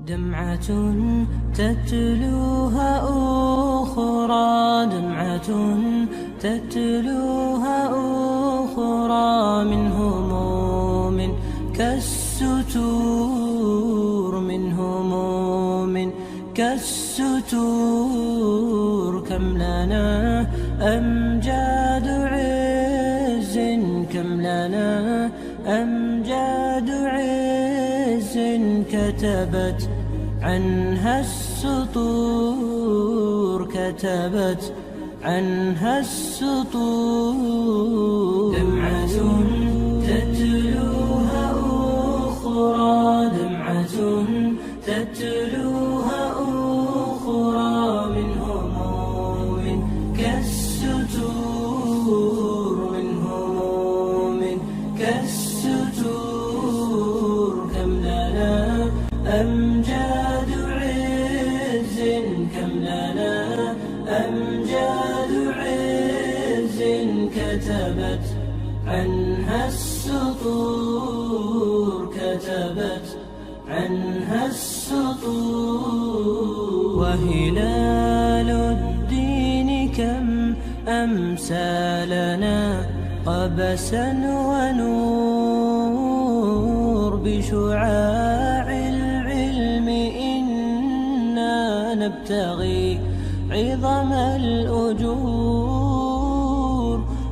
دمعة تتلوها أخرى، دمعة تتلوها أخرى، من هموم كالستور، من هموم كالستور. كم لنا أمجاد عز، كم لنا أمجاد عز، كتبت عنها السطور، كتبت عنها السطور. دمعة تتلوها أخرى، دمعة تتلوها أخرى، من هموم كالستور، من هموم كالستور. كم لنا أمجاد عز، كم لنا أمجاد عز، كتبت عنها السطور، كتبت عنها السطور. وهلال الدين كم أمسى لنا قبسا ونور، بشعاع العلم إنا نبتغي عظم الأجور.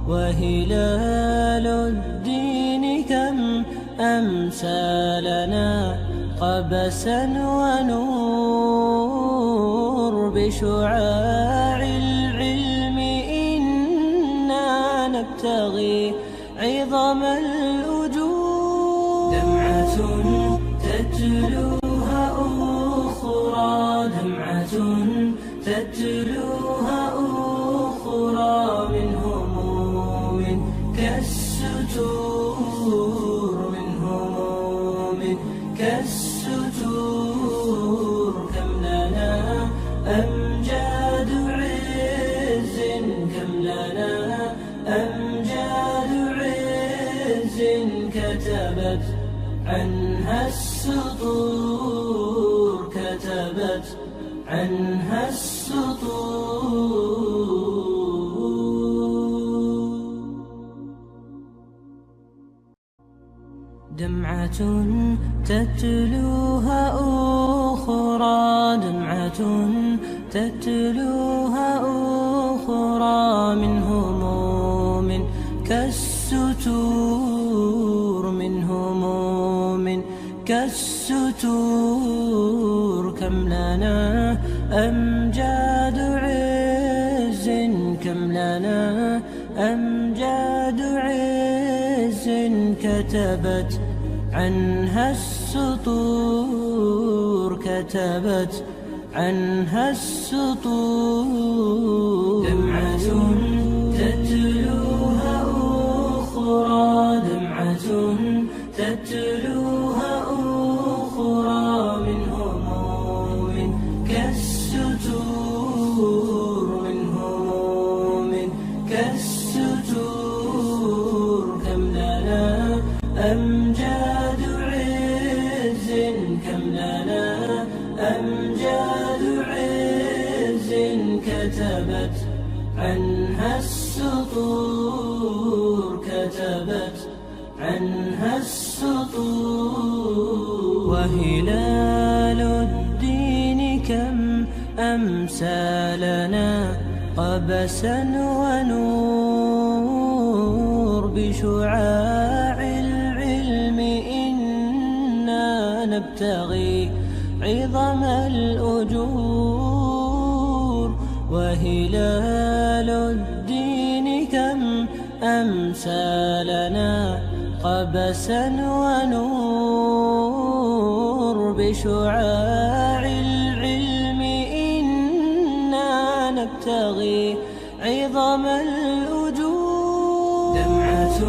وهلال الدين كم أمسى لنا قبسا ونور، بشعاع العلم إنا نبتغي عظم الأجور. دمعة تتلوها أخرى، دمعة تتلوها أخرى، من هموم كالستور، من هموم كالستور. كم لنا أمجاد عز، كم لنا أمجاد عز، كتبت عنها السطور، كتبت عنها السطور. دمعة تتلوها أخرى، دمعة تتلوها أخرى، من هموم كالستور، من هموم كالستور. كم لنا أمجاد عز، كم لنا أمجاد عز، كتبت عنها السطور، كتبت عنها السطور. دمعة تتلوها أخرى، دمعة تتلوها أخرى، من هموم كالستور، من هموم كالستور. كم لنا أمجاد عز، كم لنا أمجاد عز، كتبت عنها السطور، كتبت عنها السطور. وهلال الدين كم أمسى لنا قبسا ونور، بشعاع العلم إنا نبتغي عظم الأجور. وهلال الدين كم أمسى لنا قبسا ونور، بشعاع العلم إنا نبتغي عظم الأجور. دمعة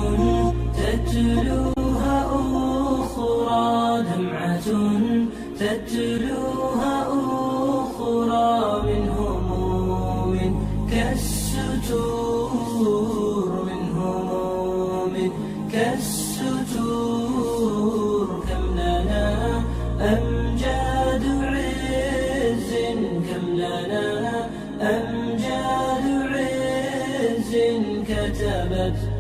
تتلوها أخرى، دمعة تتلوها أخرى، من هموم كالستور، من هموم كالستور. كم لنا أمجاد أمجاد عز كتبت